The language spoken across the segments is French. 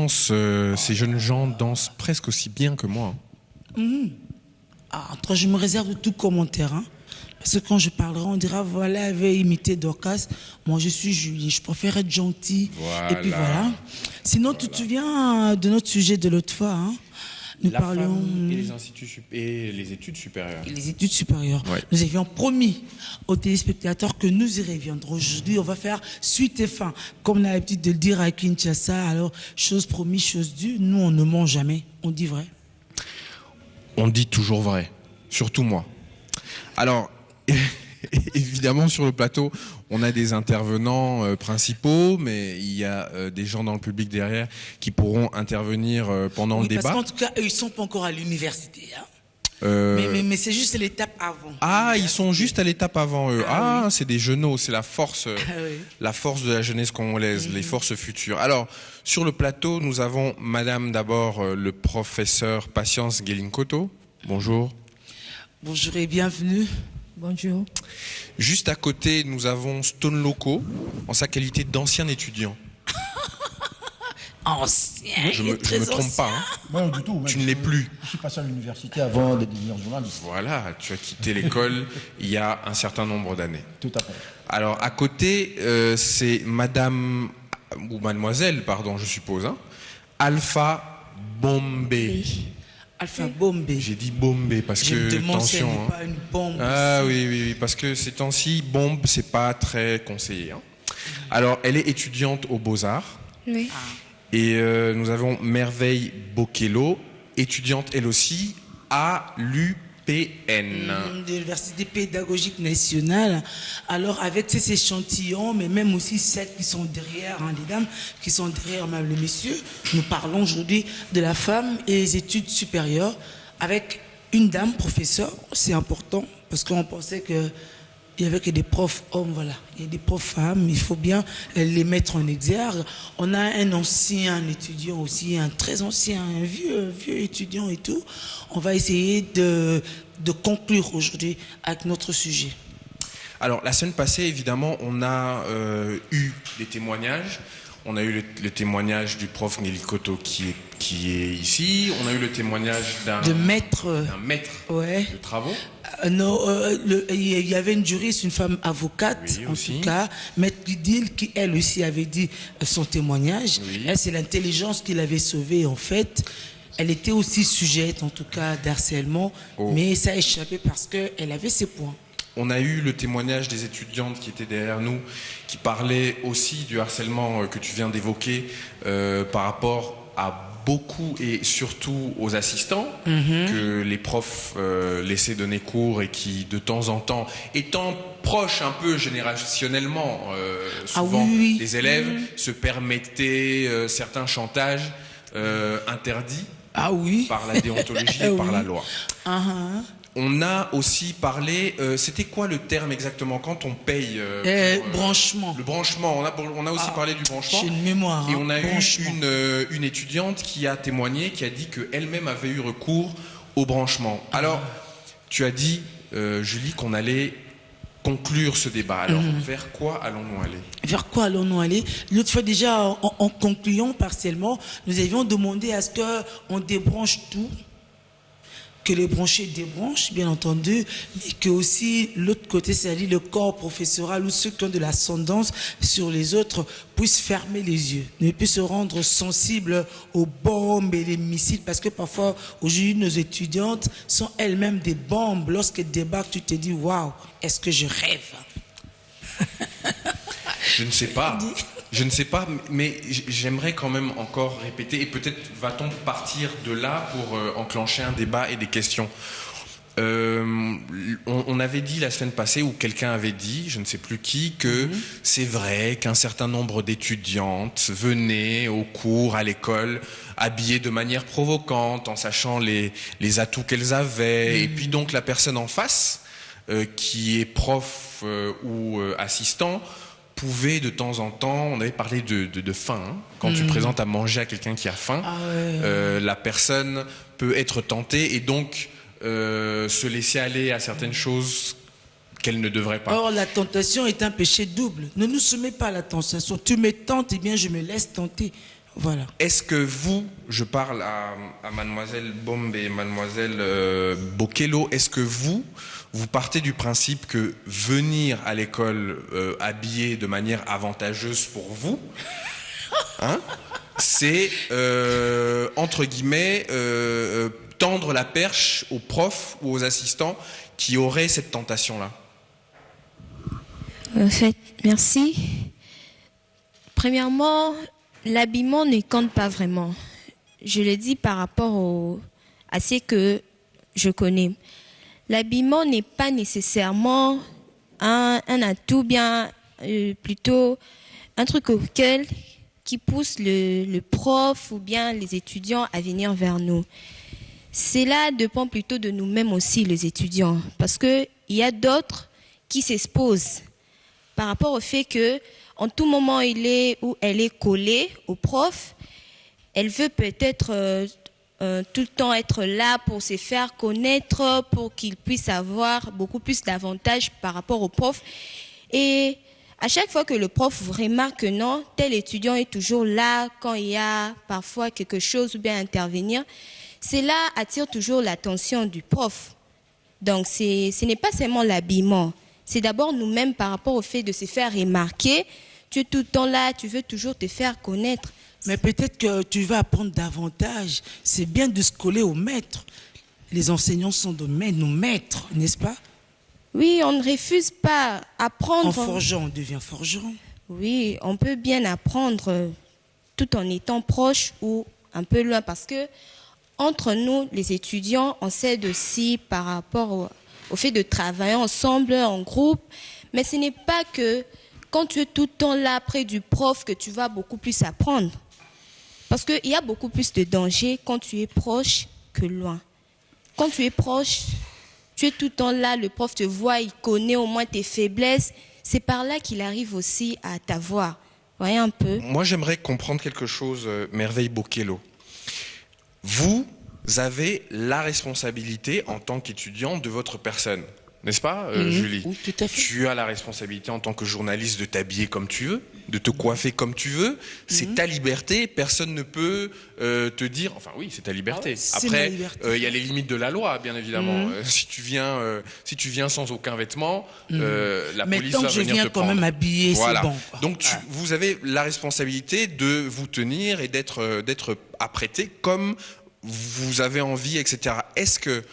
ces jeunes gens dansent presque aussi bien que moi. Ah, toi, je me réserve tout commentaire. Hein. Parce que quand je parlerai, on dira, voilà, elle avait imité Dorcas. Moi, je suis Julie. Je préfère être gentille. Voilà. Et puis voilà. Sinon, tu te souviens de notre sujet de l'autre fois, hein? Nous La parlions... femme et les études supérieures. Les études supérieures. Ouais. Nous avions promis aux téléspectateurs que nous y reviendrons. Aujourd'hui, on va faire suite et fin. Comme on a l'habitude de le dire à Kinshasa, alors, chose promise, chose due, nous, on ne ment jamais. On dit vrai. On dit toujours vrai, surtout moi. Alors, évidemment, sur le plateau, on a des intervenants principaux, mais il y a des gens dans le public derrière qui pourront intervenir pendant le débat. Parce qu'en tout cas, eux, ils ne sont pas encore à l'université. Hein. Mais c'est juste l'étape avant. Ah, ils sont juste à l'étape avant eux. Ah, oui. c'est des jeuneaux, c'est la force, Oui. la force de la jeunesse congolaise, les forces futures. Alors, sur le plateau, nous avons Madame d'abord le professeur Patience Guelinkoto. Bonjour. Bonjour et bienvenue. Bonjour. Juste à côté, nous avons Stone Loco, en sa qualité d'ancien étudiant. Ancien. Je me trompe pas. Hein. Non, du tout. Tu ne l'es plus. Je suis passé à l'université avant de devenir journaliste. Voilà, tu as quitté l'école il y a un certain nombre d'années. Tout à fait. Alors, à côté, c'est Madame, ou Mademoiselle, pardon, je suppose, hein, Alpha Bombay. Alpha Bombay. J'ai dit Bombay parce Je me que, demande si elle attention. n'est pas une bombe. Ah aussi. oui, parce que ces temps-ci, bombe, c'est pas très conseillé. Hein. Alors, elle est étudiante aux Beaux-Arts. Oui. Et nous avons Merveille Bokello, étudiante elle aussi à l'UPN. De l'Université pédagogique nationale. Alors, avec ces échantillons, mais même aussi celles qui sont derrière, hein, les dames qui sont derrière, même les messieurs, nous parlons aujourd'hui de la femme et les études supérieures avec une dame professeure. C'est important parce qu'on pensait que il n'y avait que des profs hommes, voilà. Il y a des profs femmes, il faut bien les mettre en exergue. On a un ancien étudiant aussi, un très ancien, un vieux étudiant et tout. On va essayer de conclure aujourd'hui avec notre sujet. Alors, la semaine passée, évidemment, on a eu des témoignages. On a eu le témoignage du prof Ngelikoto qui est ici. On a eu le témoignage d'un maître Ouais. de travaux. Non, il y avait une juriste, une femme avocate, Oui, en aussi. tout cas, Maître Lidil, qui elle aussi avait dit son témoignage. Oui. Elle, c'est l'intelligence qui l'avait sauvée, en fait. Elle était aussi sujette, en tout cas, d'harcèlement, mais ça a échappé parce qu'elle avait ses points. On a eu le témoignage des étudiantes qui étaient derrière nous, qui parlaient aussi du harcèlement que tu viens d'évoquer par rapport à beaucoup et surtout aux assistants que les profs laissaient donner cours et qui, de temps en temps, étant proches un peu générationnellement, souvent oui. les élèves se permettaient certains chantages interdits par la déontologie et par la loi. On a aussi parlé, c'était quoi le terme exactement quand on paye branchement. Le branchement, on a aussi parlé du branchement. J'ai une mémoire. Et on a eu branchement. une étudiante qui a témoigné, qui a dit qu'elle-même avait eu recours au branchement. Alors, tu as dit, Julie, qu'on allait conclure ce débat. Alors, vers quoi allons-nous aller? Vers quoi allons-nous aller? L'autre fois déjà, en concluant partiellement, nous avions demandé à ce qu'on débranche tout, que les branchés débranchent, bien entendu, mais que aussi l'autre côté, c'est-à-dire le corps professoral ou ceux qui ont de l'ascendance sur les autres, puissent fermer les yeux, ne puissent se rendre sensibles aux bombes et les missiles, parce que parfois, aujourd'hui, nos étudiantes sont elles-mêmes des bombes. Lorsqu'elles débarquent, tu te dis, waouh, est-ce que je rêve? Je ne sais pas. Je ne sais pas, mais j'aimerais quand même encore répéter, et peut-être va-t-on partir de là pour enclencher un débat et des questions. On avait dit la semaine passée, ou quelqu'un avait dit, je ne sais plus qui, que c'est vrai qu'un certain nombre d'étudiantes venaient au cours, à l'école, habillées de manière provocante, en sachant les atouts qu'elles avaient, et puis donc la personne en face, qui est prof ou assistant, pouvait de temps en temps, on avait parlé de faim, hein. Quand tu présentes à manger à quelqu'un qui a faim, la personne peut être tentée et donc se laisser aller à certaines choses qu'elle ne devrait pas. Or, la tentation est un péché double. Ne nous soumets pas à la tentation. Tu me tentes, eh bien je me laisse tenter. Voilà. Est-ce que vous, je parle à mademoiselle Bombe et mademoiselle Bokello, est-ce que vous partez du principe que venir à l'école habillé de manière avantageuse pour vous, hein, c'est, entre guillemets, tendre la perche aux profs ou aux assistants qui auraient cette tentation-là? En fait, merci. Premièrement, l'habillement ne compte pas vraiment. Je le dis par rapport à ce que je connais. L'habillement n'est pas nécessairement un atout, bien plutôt un truc auquel qui pousse le prof ou bien les étudiants à venir vers nous. Cela dépend plutôt de nous-mêmes aussi, les étudiants, parce qu'il y a d'autres qui s'exposent par rapport au fait que en tout moment il est ou elle est collée au prof, elle veut peut-être tout le temps être là pour se faire connaître, pour qu'il puisse avoir beaucoup plus d'avantages par rapport au prof. Et à chaque fois que le prof remarque que non, tel étudiant est toujours là quand il y a parfois quelque chose ou bien intervenir, cela attire toujours l'attention du prof. Donc ce n'est pas seulement l'habillement, c'est d'abord nous-mêmes par rapport au fait de se faire remarquer. Tu es tout le temps là, tu veux toujours te faire connaître. Mais peut-être que tu vas apprendre davantage. C'est bien de se coller au maître. Les enseignants sont nos maîtres, n'est-ce pas? Oui, on ne refuse pas apprendre. En forgeant, on devient forgeron. Oui, on peut bien apprendre tout en étant proche ou un peu loin, parce que entre nous, les étudiants, on s'aide aussi par rapport au fait de travailler ensemble, en groupe. Mais ce n'est pas que quand tu es tout le temps là près du prof que tu vas beaucoup plus apprendre. Parce qu'il y a beaucoup plus de danger quand tu es proche que loin. Quand tu es proche, tu es tout le temps là, le prof te voit, il connaît au moins tes faiblesses. C'est par là qu'il arrive aussi à t'avoir. Voyez un peu. Moi, j'aimerais comprendre quelque chose, Merveille Bokello. Vous avez la responsabilité en tant qu'étudiant de votre personne. N'est-ce pas, Julie? Oui, tout à fait. Tu as la responsabilité en tant que journaliste de t'habiller comme tu veux, de te coiffer comme tu veux. C'est ta liberté. Personne ne peut te dire... Enfin oui, c'est ta liberté. Ah ouais, après, liberté. y a les limites de la loi, bien évidemment. Si tu viens sans aucun vêtement, la Mais police tant va que je venir viens te quand prendre. même habillé, Voilà. c'est bon. Donc vous avez la responsabilité de vous tenir et d'être apprêté comme vous avez envie, etc. Est-ce que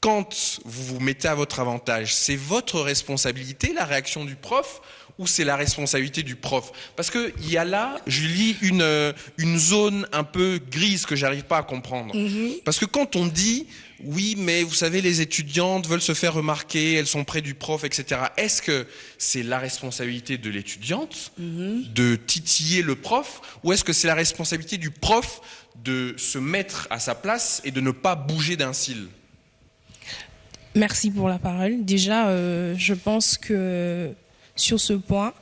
quand vous vous mettez à votre avantage, c'est votre responsabilité, la réaction du prof, ou c'est la responsabilité du prof? Parce qu'il y a là, Julie, une zone un peu grise que j'arrive pas à comprendre. Parce que quand on dit, oui, mais vous savez, les étudiantes veulent se faire remarquer, elles sont près du prof, etc. Est-ce que c'est la responsabilité de l'étudiante de titiller le prof, ou est-ce que c'est la responsabilité du prof de se mettre à sa place et de ne pas bouger d'un cil? Merci pour la parole. Déjà, je pense que sur ce point,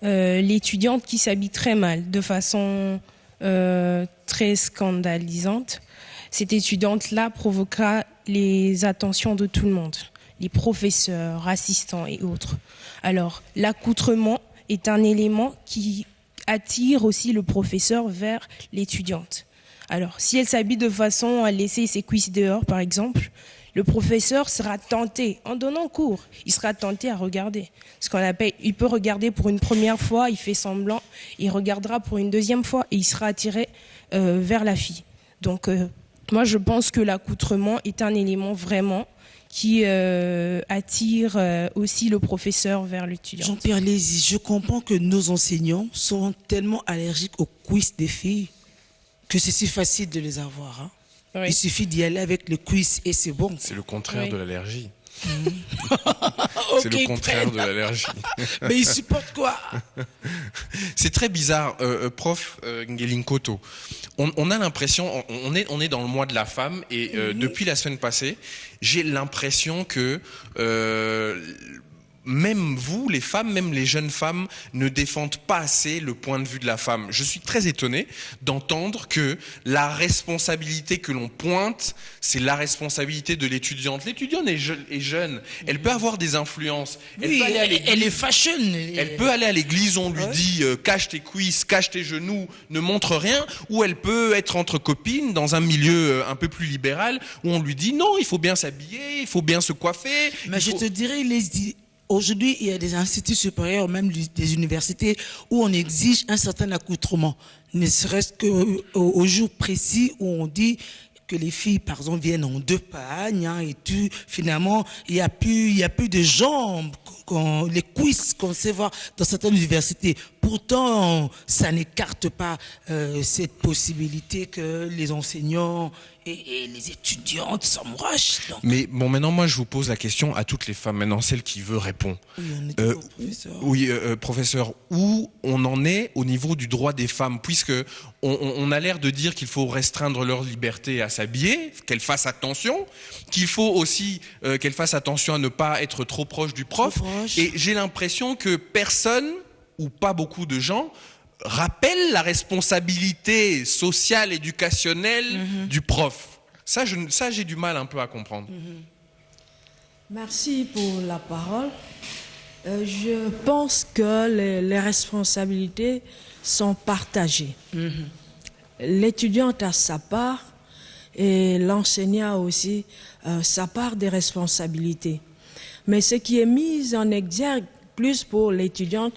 l'étudiante qui s'habille très mal, de façon très scandalisante, cette étudiante-là provoquera les attentions de tout le monde, les professeurs, assistants et autres. Alors, l'accoutrement est un élément qui attire aussi le professeur vers l'étudiante. Alors, si elle s'habille de façon à laisser ses cuisses dehors, par exemple, le professeur sera tenté, en donnant cours, il sera tenté à regarder. Ce qu'on appelle, il peut regarder pour une première fois, il fait semblant, il regardera pour une deuxième fois et il sera attiré vers la fille. Donc, moi, je pense que l'accoutrement est un élément vraiment qui attire aussi le professeur vers l'étudiant. Jean-Pierre Lézy, je comprends que nos enseignants sont tellement allergiques aux quiz des filles que c'est si facile de les avoir. Hein. Oui. Il suffit d'y aller avec le quiz et c'est bon. C'est le contraire Oui. de l'allergie. Ok, C'est le contraire de l'allergie. Mais ils supportent quoi? C'est très bizarre, prof Ngelinkoto. On a l'impression, on est dans le mois de la femme et depuis la semaine passée, j'ai l'impression que même vous, les femmes, même les jeunes femmes, ne défendent pas assez le point de vue de la femme. Je suis très étonné d'entendre que la responsabilité que l'on pointe, c'est la responsabilité de l'étudiante. L'étudiante est jeune, elle peut avoir des influences. Oui, elle est fashion. Elle peut aller à l'église, on lui dit cache tes cuisses, cache tes genoux, ne montre rien, ou elle peut être entre copines dans un milieu un peu plus libéral où on lui dit non, il faut bien s'habiller, il faut bien se coiffer. Mais je te dirais, aujourd'hui, il y a des instituts supérieurs, même des universités, où on exige un certain accoutrement, ne serait-ce qu'au jour précis où on dit que les filles, par exemple, viennent en 2 pagnes, hein, et finalement, il y a plus de jambes, les cuisses qu'on sait voir dans certaines universités. Pourtant, ça n'écarte pas cette possibilité que les enseignants et les étudiantes s'embrassent. Mais bon, maintenant, moi, je vous pose la question à toutes les femmes. Maintenant, celle qui veut répondre. Oui, on est professeur. Oui, professeur, où on en est au niveau du droit des femmes, puisque on a l'air de dire qu'il faut restreindre leur liberté à s'habiller, qu'elles fassent attention, qu'il faut aussi qu'elles fassent attention à ne pas être trop proche du prof. Et j'ai l'impression que personne, ou pas beaucoup de gens, rappellent la responsabilité sociale, éducationnelle du prof. Ça, j'ai du mal un peu à comprendre. Merci pour la parole. Je pense que les responsabilités sont partagées. L'étudiante a sa part et l'enseignant aussi sa part des responsabilités. Mais ce qui est mis en exergue plus pour l'étudiante,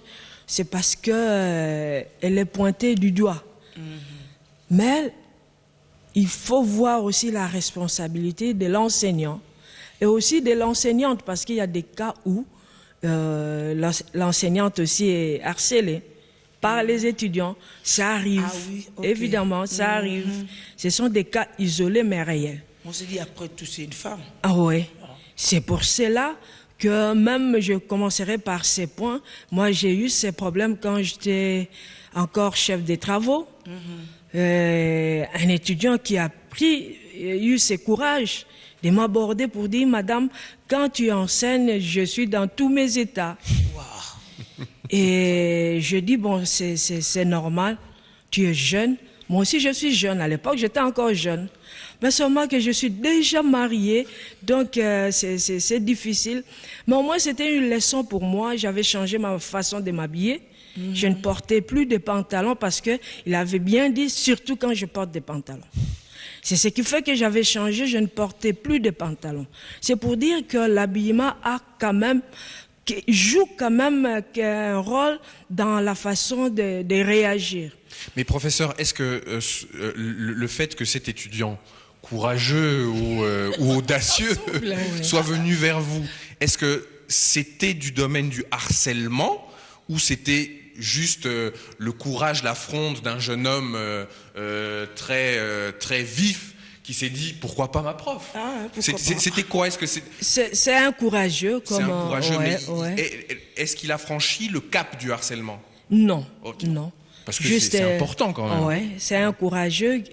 c'est parce que elle est pointée du doigt. Mais il faut voir aussi la responsabilité de l'enseignant et aussi de l'enseignante, parce qu'il y a des cas où l'enseignante aussi est harcelée par les étudiants. Ça arrive, évidemment, ça arrive. Ce sont des cas isolés mais réels. On se dit après tout, c'est une femme. Ah oui, c'est pour cela que même je commencerai par ces points. Moi, j'ai eu ces problèmes quand j'étais encore chef des travaux. Un étudiant qui a eu ce courage de m'aborder pour dire, Madame, quand tu enseignes, je suis dans tous mes états. Wow. Et je dis, bon, c'est normal, tu es jeune. Moi aussi, je suis jeune. À l'époque, j'étais encore jeune. Mais seulement que je suis déjà mariée, donc c'est difficile. Mais au moins, c'était une leçon pour moi. J'avais changé ma façon de m'habiller. Je ne portais plus de pantalons parce qu'il avait bien dit, surtout quand je porte des pantalons. C'est ce qui fait que j'avais changé, je ne portais plus de pantalons. C'est pour dire que l'habillement joue quand même un rôle dans la façon de réagir. Mais professeur, est-ce que le fait que cet étudiant courageux ou audacieux soit venu vers vous, est-ce que c'était du domaine du harcèlement ou c'était juste le courage, la fronde d'un jeune homme très vif qui s'est dit pourquoi pas ma prof? C'était quoi? Est-ce que c'est un courageux comme c'est un courageux, mais est-ce qu'il a franchi le cap du harcèlement? Non, okay. Non. Parce que c'est important quand même. Ouais, c'est un courageux,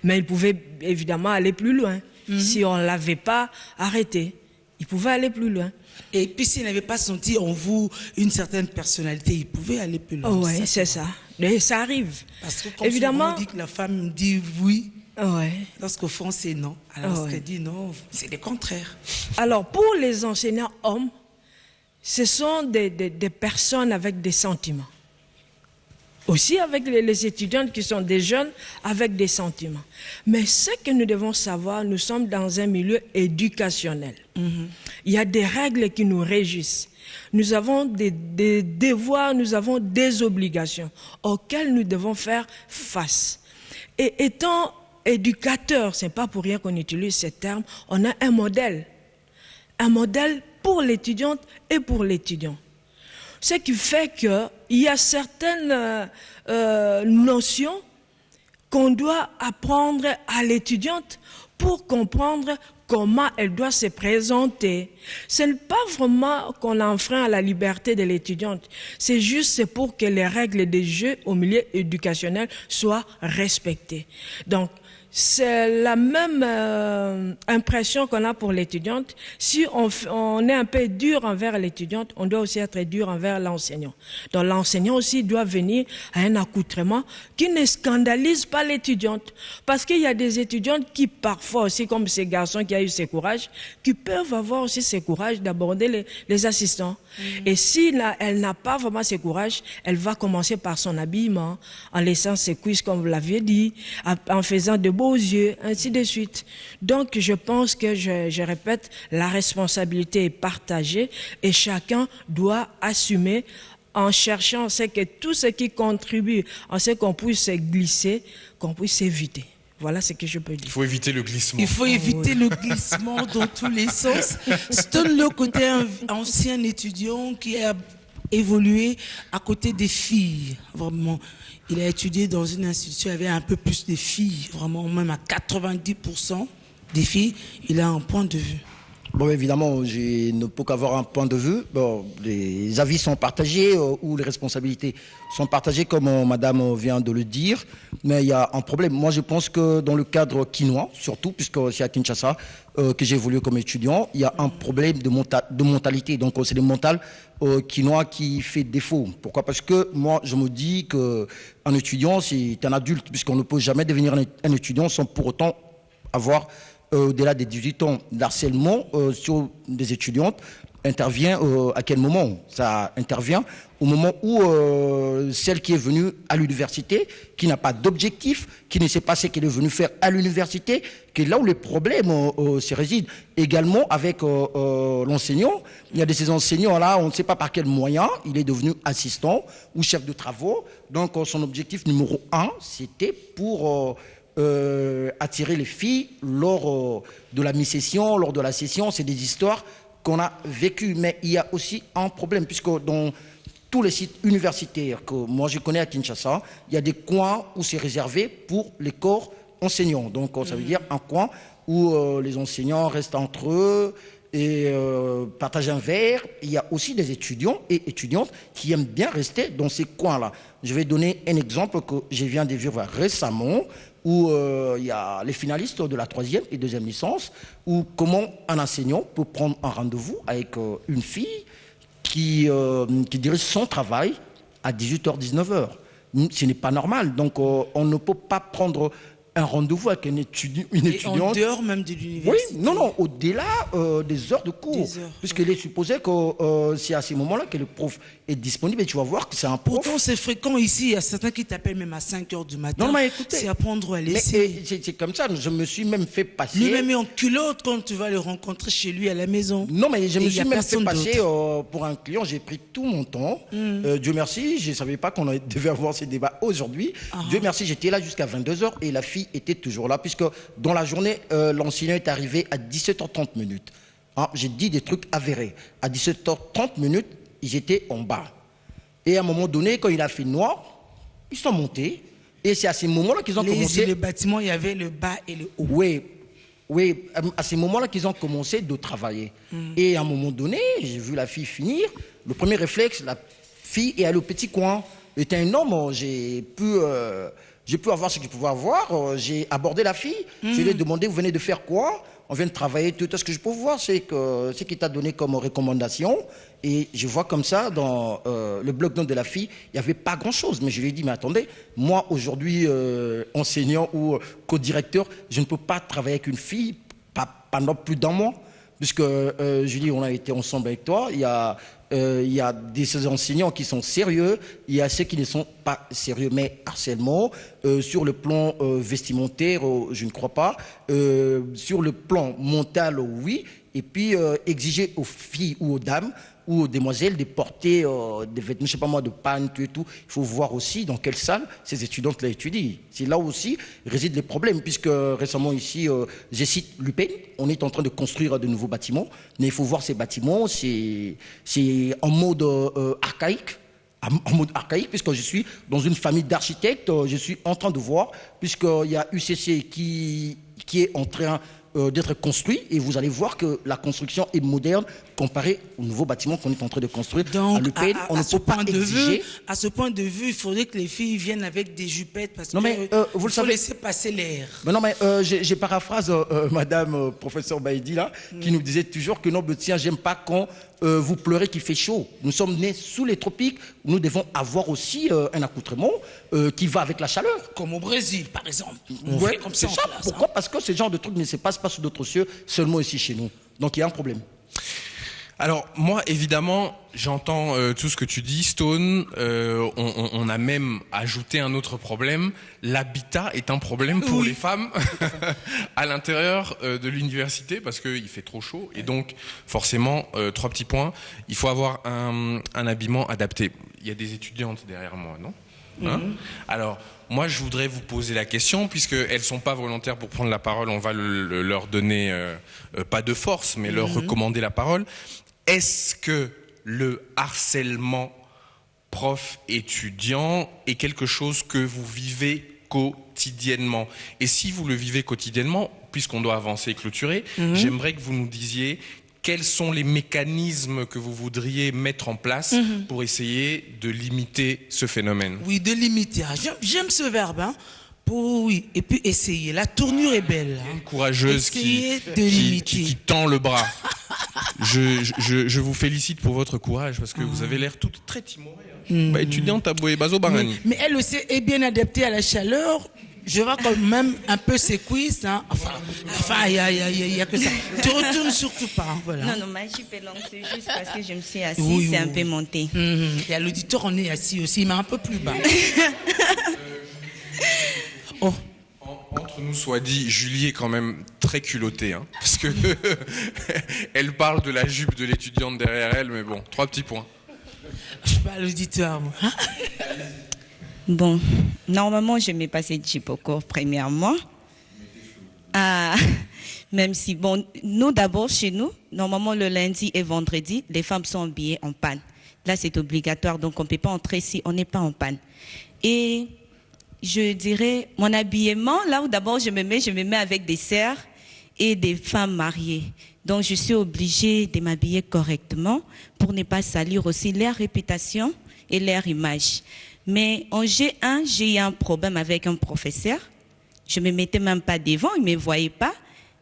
mais il pouvait évidemment aller plus loin. Si on ne l'avait pas arrêté, il pouvait aller plus loin. Et puis s'il n'avait pas senti en vous une certaine personnalité, il pouvait aller plus loin. Oui, c'est ça. Et ça arrive. Parce que quand évidemment, on dit que la femme dit oui, ouais. Lorsqu'au fond c'est non. Alors lorsqu'elle dit non, c'est le contraire. Alors pour les enseignants hommes, ce sont des personnes avec des sentiments. Aussi avec les étudiantes qui sont des jeunes avec des sentiments. Mais ce que nous devons savoir, nous sommes dans un milieu éducationnel. Il y a des règles qui nous régissent. Nous avons des devoirs, nous avons des obligations auxquelles nous devons faire face. Et étant éducateur, ce n'est pas pour rien qu'on utilise ces termes, on a un modèle pour l'étudiante et pour l'étudiant. Ce qui fait qu'il y a certaines notions qu'on doit apprendre à l'étudiante pour comprendre comment elle doit se présenter. Ce n'est pas vraiment qu'on enfreint à la liberté de l'étudiante. C'est juste pour que les règles des jeux au milieu éducationnel soient respectées. Donc, c'est la même impression qu'on a pour l'étudiante. Si on est un peu dur envers l'étudiante, on doit aussi être dur envers l'enseignant. Donc l'enseignant aussi doit venir à un accoutrement qui ne scandalise pas l'étudiante. Parce qu'il y a des étudiantes qui parfois aussi, comme ces garçons qui ont eu ce courage, qui peuvent avoir aussi ce courage d'aborder les assistants. Et si elle n'a pas vraiment ce courage, elle va commencer par son habillement, en laissant ses cuisses, comme vous l'aviez dit, en faisant de beaux yeux, ainsi de suite. Donc, je pense que, je répète, la responsabilité est partagée et chacun doit assumer en cherchant que tout ce qui contribue à ce qu'on puisse glisser, qu'on puisse éviter. Voilà ce que je peux dire. Il faut éviter le glissement. Il faut éviter le glissement dans tous les sens. Stone, le côté ancien étudiant qui a évolué à côté des filles, vraiment. Il a étudié dans une institution, il y avait un peu plus de filles, vraiment même à 90% des filles. Il a un point de vue. Bon, évidemment, je ne peux qu'avoir un point de vue. Bon, les avis sont partagés ou les responsabilités sont partagées, comme madame vient de le dire. Mais il y a un problème. Moi, je pense que dans le cadre quinois, surtout, puisque c'est à Kinshasa que j'ai évolué comme étudiant, il y a un problème de mentalité. Donc, c'est le mental quinois qui fait défaut. Pourquoi? Parce que moi, je me dis qu'un étudiant, c'est un adulte, puisqu'on ne peut jamais devenir un étudiant sans pour autant avoir au-delà des 18 ans. L'harcèlement sur des étudiantes intervient à quel moment? Ça intervient au moment où celle qui est venue à l'université, qui n'a pas d'objectif, qui ne sait pas ce qu'elle est venue faire à l'université, que là où les problèmes se résident. Également avec l'enseignant, il y a de ces enseignants-là, on ne sait pas par quel moyen, il est devenu assistant ou chef de travaux. Donc son objectif numéro 1, c'était pour attirer les filles lors de la mi-session, lors de la session. C'est des histoires qu'on a vécues. Mais il y a aussi un problème, puisque dans tous les sites universitaires que moi je connais à Kinshasa, il y a des coins où c'est réservé pour les corps enseignants. Donc ça veut dire un coin où les enseignants restent entre eux et partagent un verre. Il y a aussi des étudiants et étudiantes qui aiment bien rester dans ces coins-là. Je vais donner un exemple que je viens de vivre récemment, où il y a les finalistes de la 3e et 2e licence, où comment un enseignant peut prendre un rendez-vous avec une fille qui dirige son travail à 18h, 19h. Ce n'est pas normal. Donc on ne peut pas prendre un rendez-vous avec une étudiante. Et en dehors même de l'université. Oui, non, au-delà des heures de cours. Puisqu'il est supposé que c'est à ces moments-là que le prof est disponible et tu vas voir que c'est un prof. Pourtant, c'est fréquent ici. Il y a certains qui t'appellent même à 5h du matin. Non, mais écoutez. C'est à prendre ou à laisser. C'est comme ça. Je me suis même fait passer. Lui-même est en culotte quand tu vas le rencontrer chez lui à la maison. Non, mais je me suis même fait passer pour un client. J'ai pris tout mon temps. Dieu merci, je ne savais pas qu'on devait avoir ces débats aujourd'hui. Dieu merci, j'étais là jusqu'à 22h et la fille était toujours là, puisque dans la journée, l'enseignant est arrivé à 17h30 minutes. Hein, j'ai dit des trucs avérés. À 17h30 minutes, ils étaient en bas. Et à un moment donné, quand il a fait noir, ils sont montés. Et c'est à ces moments-là qu'ils ont commencé... Le bâtiment, il y avait le bas et le haut. Oui, à ces moments-là qu'ils ont commencé de travailler. Et à un moment donné, j'ai vu la fille finir. Le premier réflexe, la fille est allée au petit coin. Était un homme, j'ai pu avoir ce que je pouvais avoir. J'ai abordé la fille. Je lui ai demandé, vous venez de faire quoi? On vient de travailler. Tout ce que je peux voir, c'est ce qu'il t'a donné comme recommandation. Et je vois comme ça, dans le bloc-notes de la fille, il n'y avait pas grand-chose. Mais je lui ai dit, mais attendez, moi, aujourd'hui, enseignant ou co-directeur, je ne peux pas travailler avec une fille pendant plus d'un mois. Puisque, Julie, on a été ensemble avec toi. Il y a des enseignants qui sont sérieux, il y a ceux qui ne sont pas sérieux, mais harcèlement, sur le plan vestimentaire, je ne crois pas, sur le plan mental, oui, et puis exiger aux filles ou aux dames ou aux demoiselles de porter des vêtements, je ne sais pas moi, de panne, tout et tout. Il faut voir aussi dans quelle salle ces étudiantes là étudient. C'est là aussi résident les problèmes, puisque récemment ici, je cite l'UPEN, on est en train de construire de nouveaux bâtiments, mais il faut voir ces bâtiments, c'est en mode archaïque. En mode archaïque, puisque je suis dans une famille d'architectes, je suis en train de voir, puisqu'il y a UCC qui est en train d'être construit et vous allez voir que la construction est moderne comparée au nouveau bâtiment qu'on est en train de construire. Donc, à l'EPN, on ne peut pas exiger... À ce point de vue, il faudrait que les filles viennent avec des jupettes parce Non, que mais, vous le faut savez... laisser passer l'air. Mais non, mais j'ai paraphrase Madame professeur Baïdi là, qui nous disait toujours que non, tiens, j'aime pas quand vous pleurez qu'il fait chaud. Nous sommes nés sous les tropiques, nous devons avoir aussi un accoutrement qui va avec la chaleur. Comme au Brésil, par exemple. On Ouais, fait comme c'est ça. ça. En classe, Pourquoi? Parce que ce genre de truc ne se passe pas sous d'autres cieux, seulement ici chez nous. Donc il y a un problème. Alors moi évidemment j'entends tout ce que tu dis Stone, on a même ajouté un autre problème, l'habitat est un problème pour les femmes à l'intérieur de l'université parce qu'il fait trop chaud et donc forcément 3 petits points, il faut avoir un habillement adapté. Il y a des étudiantes derrière moi, non? Hein? Alors, moi, je voudrais vous poser la question, puisqu'elles ne sont pas volontaires pour prendre la parole, on va leur donner, pas de force, mais leur recommander la parole. Est-ce que le harcèlement prof-étudiant est quelque chose que vous vivez quotidiennement? Et si vous le vivez quotidiennement, puisqu'on doit avancer et clôturer, j'aimerais que vous nous disiez quels sont les mécanismes que vous voudriez mettre en place pour essayer de limiter ce phénomène? Oui, de limiter. J'aime ce verbe. Hein. Oui, et puis essayer. La tournure est belle. Hein. Une courageuse qui tend le bras. Je vous félicite pour votre courage parce que vous avez l'air toute très timorée. Hein. Étudiante à Bazo Barani. Mais elle aussi est bien adaptée à la chaleur. Je vois quand même un peu ses cuisses. Hein. Enfin, il y a que ça. Tu retournes surtout pas. Hein, voilà. Non, ma jupe est longue, c'est juste parce que je me suis assise, c'est un peu monté. Et à l'auditeur, on est assis aussi, mais un peu plus bas. Oh. Entre nous soit dit, Julie est quand même très culottée, hein, parce que elle parle de la jupe de l'étudiante derrière elle, mais bon, 3 petits points. Je suis pas à l'auditeur, moi. Hein. Bon, normalement, je mets pas cette jupe au cours premièrement. Même si, bon, nous d'abord, chez nous, normalement le lundi et vendredi, les femmes sont habillées en panne. Là, c'est obligatoire, donc on ne peut pas entrer si on n'est pas en panne. Et je dirais, mon habillement, là où d'abord je me mets avec des sœurs et des femmes mariées. Donc, je suis obligée de m'habiller correctement pour ne pas salir aussi leur réputation et leur image. Mais en G1, j'ai eu un problème avec un professeur. Je ne me mettais même pas devant, il ne me voyait pas,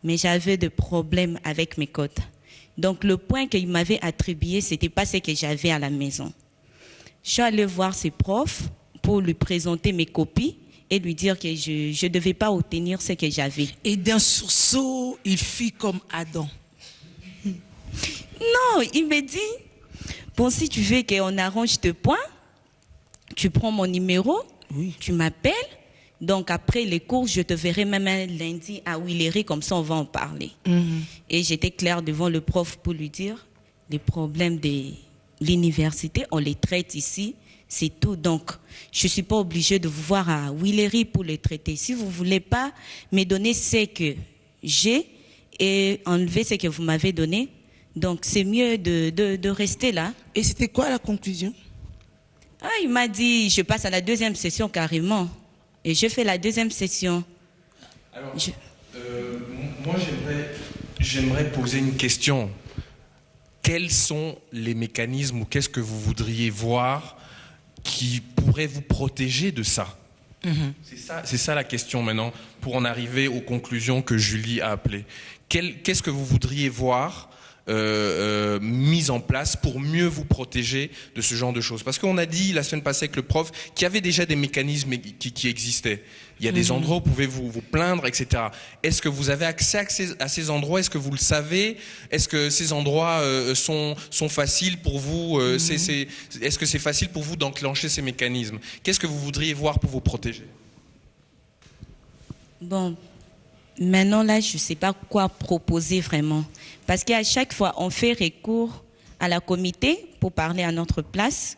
mais j'avais des problèmes avec mes cotes. Donc, le point qu'il m'avait attribué, ce n'était pas ce que j'avais à la maison. Je suis allée voir ses profs pour lui présenter mes copies et lui dire que je ne devais pas obtenir ce que j'avais. Et d'un sursaut, il fit comme Adam. Non, il me dit, bon, si tu veux qu'on arrange tes points, tu prends mon numéro, tu m'appelles, donc après les cours, je te verrai même un lundi à Willery, comme ça on va en parler. Et j'étais claire devant le prof pour lui dire, les problèmes de l'université, on les traite ici, c'est tout. Donc, je ne suis pas obligée de vous voir à Willery pour les traiter. Si vous ne voulez pas me donner ce que j'ai et enlever ce que vous m'avez donné, donc c'est mieux de rester là. Et c'était quoi la conclusion? Il m'a dit, je passe à la 2e session carrément. Et je fais la 2e session. Alors, moi j'aimerais poser une question. Quels sont les mécanismes ou qu'est-ce que vous voudriez voir qui pourrait vous protéger de ça? C'est ça la question maintenant, pour en arriver aux conclusions que Julie a appelées. Qu'est-ce que vous voudriez voir mise en place pour mieux vous protéger de ce genre de choses? Parce qu'on a dit la semaine passée avec le prof qu'il y avait déjà des mécanismes qui existaient. Il y a des endroits où vous pouvez vous plaindre, etc. Est-ce que vous avez accès à ces endroits? Est-ce que vous le savez? Est-ce que ces endroits sont faciles pour vous? Est-ce que c'est facile pour vous d'enclencher ces mécanismes? Qu'est-ce que vous voudriez voir pour vous protéger? Bon, maintenant là, je ne sais pas quoi proposer vraiment. Parce qu'à chaque fois, on fait recours à la comité pour parler à notre place.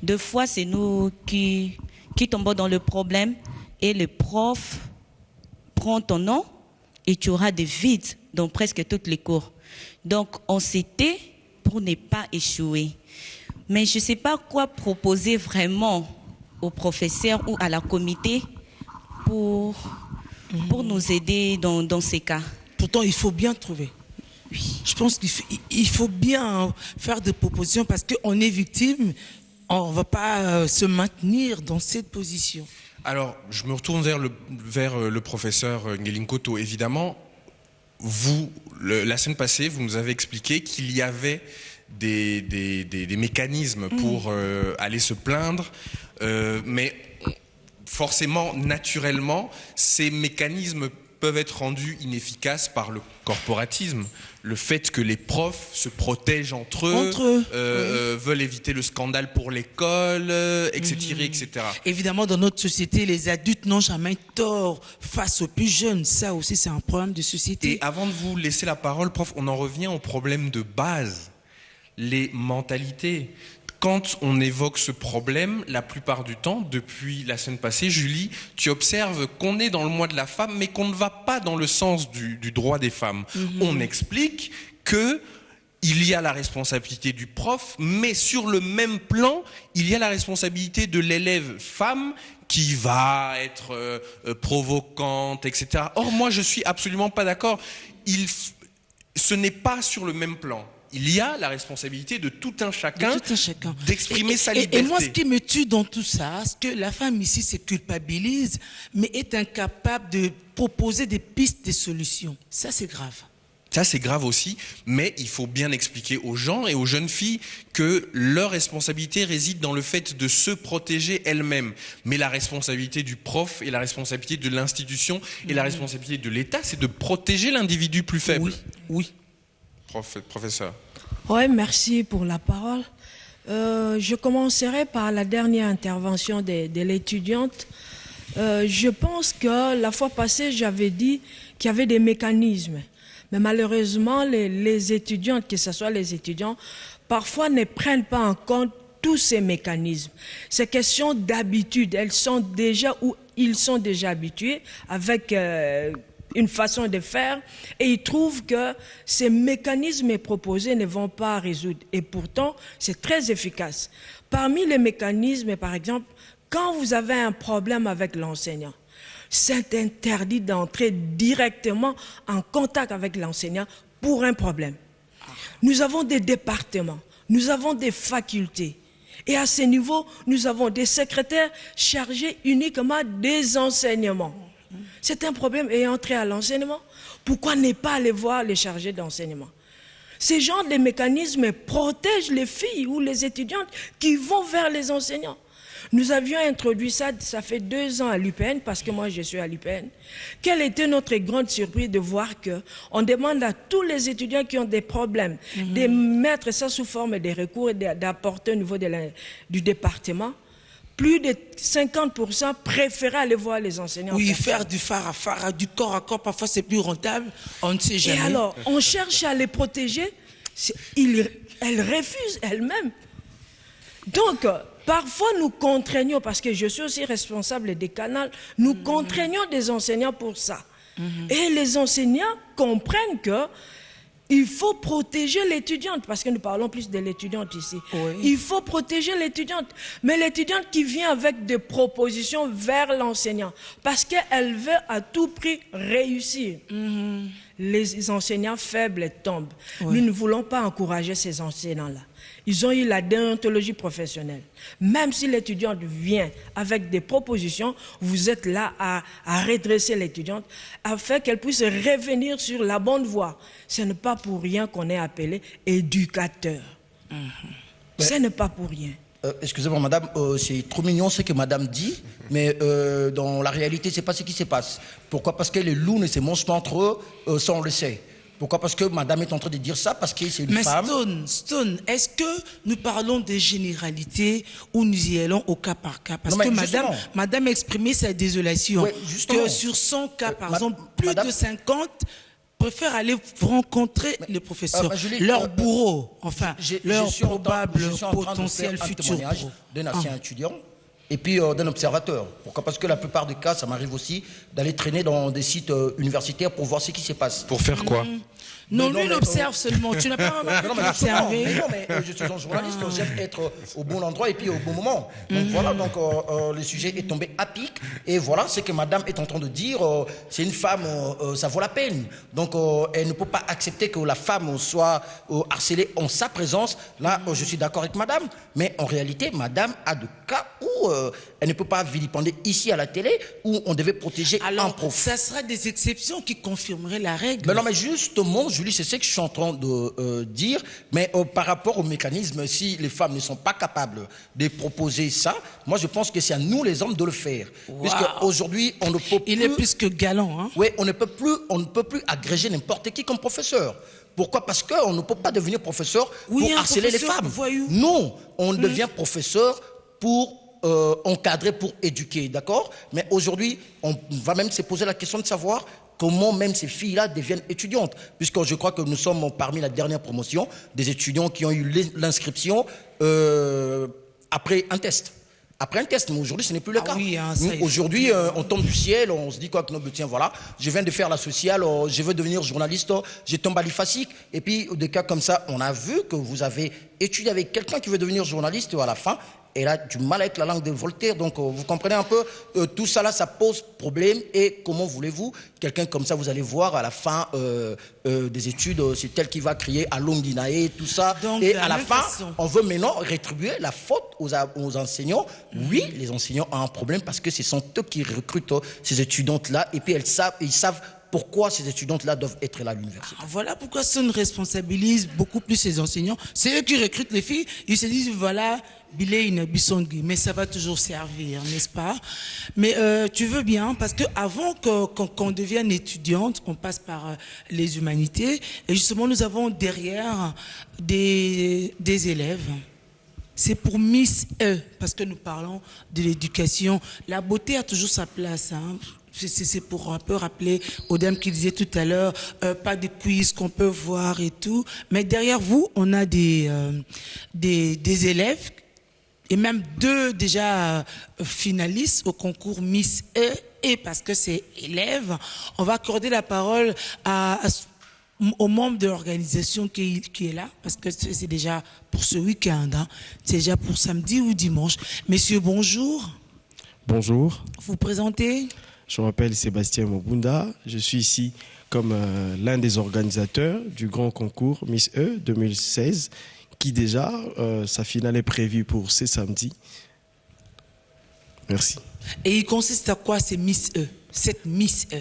2 fois, c'est nous qui tombons dans le problème et le prof prend ton nom et tu auras des vides dans presque toutes les cours. Donc, on s'était pour ne pas échouer. Mais je ne sais pas quoi proposer vraiment aux professeurs ou à la comité pour nous aider dans ces cas. Pour pourtant, il faut bien trouver. Je pense qu'il faut bien faire des propositions parce qu'on est victime, on ne va pas se maintenir dans cette position. Alors, je me retourne vers le professeur Ngelinkoto. Évidemment, la semaine passée, vous nous avez expliqué qu'il y avait des mécanismes pour aller se plaindre, mais forcément, naturellement, ces mécanismes peuvent être rendus inefficaces par le corporatisme. Le fait que les profs se protègent entre eux. Veulent éviter le scandale pour l'école, etc., etc. Évidemment, dans notre société, les adultes n'ont jamais tort face aux plus jeunes. Ça aussi, c'est un problème de société. Et avant de vous laisser la parole, prof, on en revient au problème de base, les mentalités. Quand on évoque ce problème, la plupart du temps, depuis la semaine passée, Julie, tu observes qu'on est dans le mois de la femme, mais qu'on ne va pas dans le sens du droit des femmes. On explique que il y a la responsabilité du prof, mais sur le même plan, il y a la responsabilité de l'élève femme qui va être provocante, etc. Or, moi, je suis absolument pas d'accord. Ce n'est pas sur le même plan. Il y a la responsabilité de tout un chacun d'exprimer sa liberté. Et moi, ce qui me tue dans tout ça, c'est que la femme ici se culpabilise, mais est incapable de proposer des pistes de solutions. Ça, c'est grave. Ça, c'est grave aussi, mais il faut bien expliquer aux gens et aux jeunes filles que leur responsabilité réside dans le fait de se protéger elles-mêmes. Mais la responsabilité du prof et la responsabilité de l'institution et la responsabilité de l'État, c'est de protéger l'individu plus faible. Oui. Professeur. Oui, merci pour la parole. Je commencerai par la dernière intervention de l'étudiante. Je pense que la fois passée, j'avais dit qu'il y avait des mécanismes. Mais malheureusement, les étudiantes, que ce soit les étudiants, parfois ne prennent pas en compte tous ces mécanismes. C'est question d'habitude. Ils sont déjà habitués avec une façon de faire et ils trouvent que ces mécanismes proposés ne vont pas résoudre. Et pourtant, c'est très efficace. Parmi les mécanismes, par exemple, quand vous avez un problème avec l'enseignant, c'est interdit d'entrer directement en contact avec l'enseignant pour un problème. Nous avons des départements, nous avons des facultés. Et à ce niveau, nous avons des secrétaires chargés uniquement des enseignements. C'est un problème et entrer à l'enseignement. Pourquoi ne pas aller voir les chargés d'enseignement? Ces genres de mécanismes protègent les filles ou les étudiantes qui vont vers les enseignants. Nous avions introduit ça fait 2 ans à l'UPN, parce que moi je suis à l'UPN. Quelle était notre grande surprise de voir qu'on demande à tous les étudiants qui ont des problèmes de mettre ça sous forme de recours et d'apporter au niveau du département. Plus de 50% préféraient aller voir les enseignants. Oui, faire du phare à phare, du corps à corps, parfois c'est plus rentable, on ne sait jamais. Et alors, on cherche à les protéger, elles refusent elles-mêmes. Donc, parfois nous contraignons, parce que je suis aussi responsable des canaux, nous contraignons des enseignants pour ça. Et les enseignants comprennent que il faut protéger l'étudiante, parce que nous parlons plus de l'étudiante ici. Oui. Il faut protéger l'étudiante. Mais l'étudiante qui vient avec des propositions vers l'enseignant, parce qu'elle veut à tout prix réussir. Les enseignants faibles tombent. Oui. Nous ne voulons pas encourager ces enseignants-là. Ils ont eu la déontologie professionnelle. Même si l'étudiante vient avec des propositions, vous êtes là à redresser l'étudiante afin qu'elle puisse revenir sur la bonne voie. Ce n'est pas pour rien qu'on est appelé éducateur. Ce n'est pas pour rien. Excusez-moi, madame, c'est trop mignon ce que madame dit, mais dans la réalité, ce n'est pas ce qui se passe. Pourquoi? Parce que les loups ne se mangent pas entre eux, ça on le sait. Pourquoi? Parce que madame est en train de dire ça, parce que c'est une femme. Mais Stone, est-ce que nous parlons des généralités ou nous y allons au cas par cas? Parce que madame a exprimé sa désolation. Ouais, que sur 100 cas, par exemple, plus de 50 préfèrent aller rencontrer les professeurs, leur bourreau, enfin, leur probable potentiel futur d'un ancien étudiant. et puis d'un observateur. Pourquoi? Parce que la plupart des cas, ça m'arrive aussi d'aller traîner dans des sites universitaires pour voir ce qui se passe. Pour faire quoi? Non, lui, il observe seulement. Tu n'as pas remarqué qu'il observé? Je suis un journaliste, j'aime être au bon endroit et puis au bon moment. Donc voilà, donc le sujet est tombé à pic. Et voilà ce que madame est en train de dire. C'est une femme, ça vaut la peine. Donc elle ne peut pas accepter que la femme soit harcelée en sa présence. Là, je suis d'accord avec madame. Mais en réalité, madame a de cas où elle ne peut pas vilipender ici à la télé, où on devait protéger un prof. Ça sera des exceptions qui confirmeraient la règle. Mais non, mais justement, Julie, c'est ce que je suis en train de dire. Mais par rapport au mécanisme, si les femmes ne sont pas capables de proposer ça, moi je pense que c'est à nous les hommes de le faire. Wow. Puisque aujourd'hui, on ne peut plus... Il est plus que galant. Hein? Oui, on ne peut plus agréger n'importe qui comme professeur. Pourquoi? Parce qu'on ne peut pas devenir professeur pour harceler les femmes. Voyou. Non, on devient professeur pour encadrer, pour éduquer, d'accord? Mais aujourd'hui, on va même se poser la question de savoir comment même ces filles-là deviennent étudiantes. Puisque je crois que nous sommes parmi la dernière promotion des étudiants qui ont eu l'inscription après un test. Après un test, mais aujourd'hui, ce n'est plus le cas. Oui, hein, aujourd'hui, on tombe du ciel, on se dit quoi que non, tiens, voilà, je viens de faire la sociale, je veux devenir journaliste, je tombe à l'IFASIC. Et puis, des cas comme ça, on a vu que vous avez étudié avec quelqu'un qui veut devenir journaliste, à la fin, elle a du mal avec la langue de Voltaire. Donc, vous comprenez un peu, tout ça là, ça pose problème. Et comment voulez-vous, quelqu'un comme ça, vous allez voir à la fin des études, c'est tel qui va crier à Longinae, tout ça. Donc, et à la fin, on veut maintenant rétribuer la faute aux enseignants. Oui, les enseignants ont un problème parce que ce sont eux qui recrutent ces étudiantes-là. Et puis, ils savent pourquoi ces étudiantes-là doivent être là à l'université. Voilà pourquoi ça nous responsabilise beaucoup plus ces enseignants. C'est eux qui recrutent les filles. Ils se disent, voilà, Bilé, une bisongui. Mais ça va toujours servir, n'est-ce pas? Mais tu veux bien, parce qu'avant qu'on devienne étudiante, qu'on passe par les humanités, et justement, nous avons derrière des élèves. C'est pour Miss E, parce que nous parlons de l'éducation. La beauté a toujours sa place, hein. C'est pour un peu rappeler aux dames qui disaient tout à l'heure, pas de quiz qu'on peut voir et tout. Mais derrière vous, on a des élèves, et même 2 déjà finalistes au concours Miss E. Et parce que c'est élèves, on va accorder la parole aux membres de l'organisation qui est là, parce que c'est déjà pour ce week-end, hein. C'est déjà pour samedi ou dimanche. Messieurs, bonjour. Bonjour. Vous présentez? Je m'appelle Sébastien Mobunda. Je suis ici comme l'un des organisateurs du grand concours Miss E 2016, qui déjà, sa finale est prévue pour ce samedi. Merci. Et il consiste à quoi ces Miss E, cette Miss E?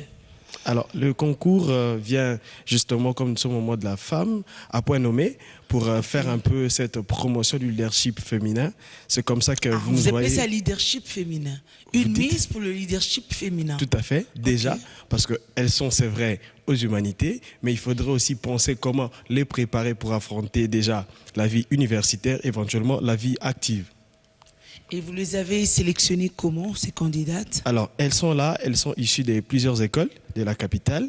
Alors, le concours vient justement, comme nous sommes au mois de la femme, à point nommé, pour faire un peu cette promotion du leadership féminin. C'est comme ça que vous voyez... Vous appelez ça leadership féminin. Une mise pour le leadership féminin. Tout à fait, déjà, parce qu'elles sont, c'est vrai, aux humanités, mais il faudrait aussi penser comment les préparer pour affronter déjà la vie universitaire, éventuellement la vie active. Et vous les avez sélectionnées comment, ces candidates? Alors, elles sont là, elles sont issues de plusieurs écoles de la capitale,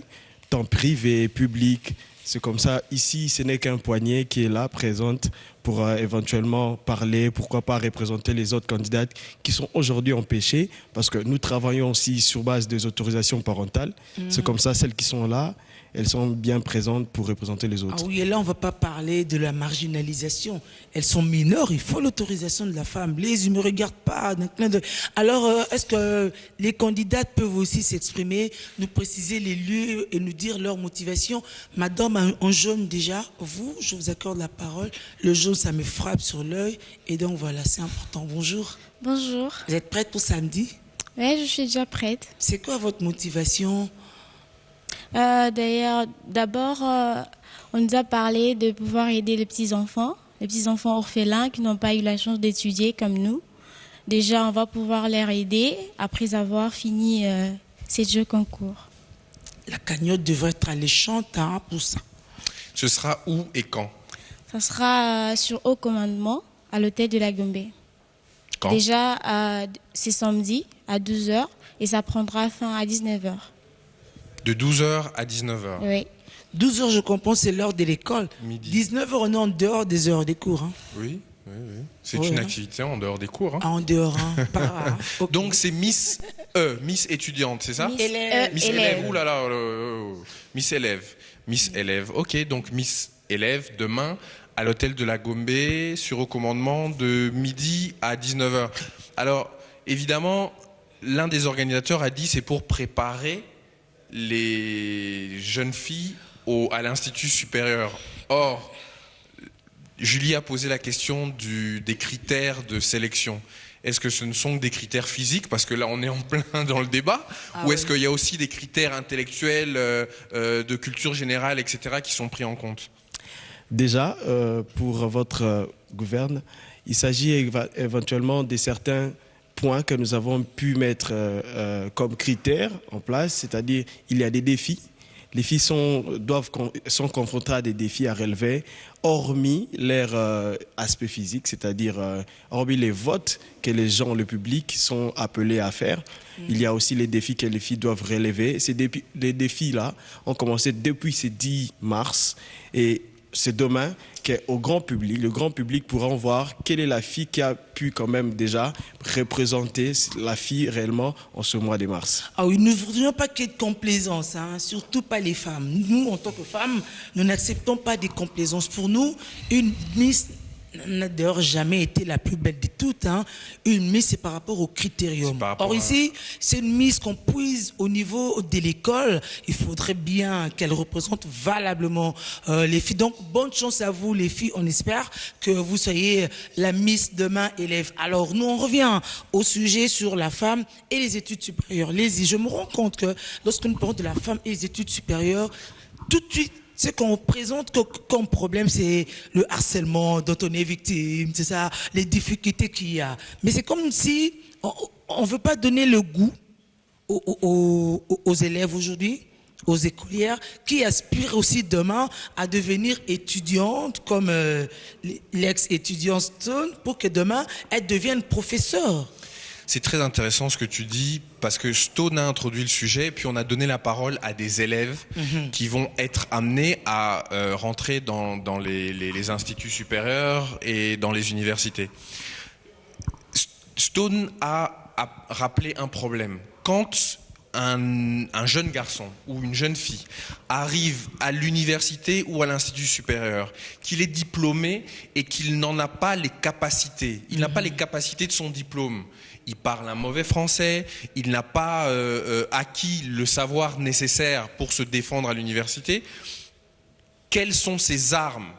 tant privées, publiques. C'est comme ça, ici, ce n'est qu'un poignet qui est là, présente, pour éventuellement parler, pourquoi pas représenter les autres candidates qui sont aujourd'hui empêchées, parce que nous travaillons aussi sur base des autorisations parentales. C'est comme ça, celles qui sont là, elles sont bien présentes pour représenter les autres. Ah oui, et là, on ne va pas parler de la marginalisation. Elles sont mineures, il faut l'autorisation de la femme. Les ne me regardent pas. Alors, est-ce que les candidates peuvent aussi s'exprimer, nous préciser les lieux et nous dire leur motivation? Madame en jaune déjà, vous, je vous accorde la parole. Le jaune, ça me frappe sur l'œil. Et donc, voilà, c'est important. Bonjour. Bonjour. Vous êtes prête pour samedi? Oui, je suis déjà prête. C'est quoi votre motivation? D'ailleurs, d'abord, on nous a parlé de pouvoir aider les petits-enfants orphelins qui n'ont pas eu la chance d'étudier comme nous. Déjà, on va pouvoir les aider après avoir fini ces jeux concours. La cagnotte devrait être alléchante, hein, pour ça. Ce sera où et quand? Ça sera sur haut commandement à l'hôtel de la Gombe. Quand? Déjà, c'est samedi à 12h et ça prendra fin à 19h. De 12h à 19h. Oui. 12h, je comprends, c'est l'heure de l'école. Midi. 19h, on est en dehors des heures des cours. Hein. Oui. C'est une activité en dehors des cours. Hein. En dehors, hein. Okay. Donc c'est Miss Miss étudiante, c'est ça? Miss élève. Ouh là là, Miss élève. Miss élève. Ok, donc Miss élève demain à l'hôtel de la Gombe sur recommandement de midi à 19h. Alors évidemment, l'un des organisateurs a dit c'est pour préparer les jeunes filles à l'Institut supérieur. Or, Julie a posé la question des critères de sélection. Est-ce que ce ne sont que des critères physiques, parce que là on est en plein dans le débat, ou est-ce qu'il y a aussi des critères intellectuels, de culture générale, etc., qui sont pris en compte? Déjà, pour votre gouverne, il s'agit éventuellement de certains points que nous avons pu mettre comme critères en place, c'est-à-dire il y a des défis. Les filles sont confrontées à des défis à relever, hormis leur aspect physique, c'est-à-dire hormis les votes que les gens, le public, sont appelés à faire. Il y a aussi les défis que les filles doivent relever. Les défis-là ont commencé depuis ce 10 mars et c'est demain qu'au grand public, le grand public pourra voir quelle est la fille qui a pu quand même déjà représenter la fille réellement en ce mois de mars. Ah oui, nous ne voudrions pas qu'il y ait de complaisance, hein, surtout pas les femmes. Nous, en tant que femmes, nous n'acceptons pas des complaisances. Pour nous, une Miss n'a d'ailleurs jamais été la plus belle de toutes. Hein. Une Miss, c'est par rapport au critérium. Or ici, c'est une Miss qu'on puise au niveau de l'école. Il faudrait bien qu'elle représente valablement les filles. Donc, bonne chance à vous, les filles. On espère que vous soyez la Miss demain élève. Alors, nous, on revient au sujet sur la femme et les études supérieures. Je me rends compte que lorsque nous parlons de la femme et les études supérieures, tout de suite, ce qu'on présente comme problème, c'est le harcèlement dont on est victime, c'est ça, les difficultés qu'il y a. Mais c'est comme si on ne veut pas donner le goût aux élèves aujourd'hui, aux écolières, qui aspirent aussi demain à devenir étudiantes, comme l'ex-étudiante Stone, pour que demain, elles deviennent professeurs. C'est très intéressant ce que tu dis, parce que Stone a introduit le sujet, puis on a donné la parole à des élèves qui vont être amenés à rentrer dans les instituts supérieurs et dans les universités. Stone a rappelé un problème. Quand un jeune garçon ou une jeune fille arrive à l'université ou à l'institut supérieur, qu'il est diplômé et qu'il n'en a pas les capacités, il n'a pas les capacités de son diplôme, il parle un mauvais français, il n'a pas acquis le savoir nécessaire pour se défendre à l'université, quelles sont ses armes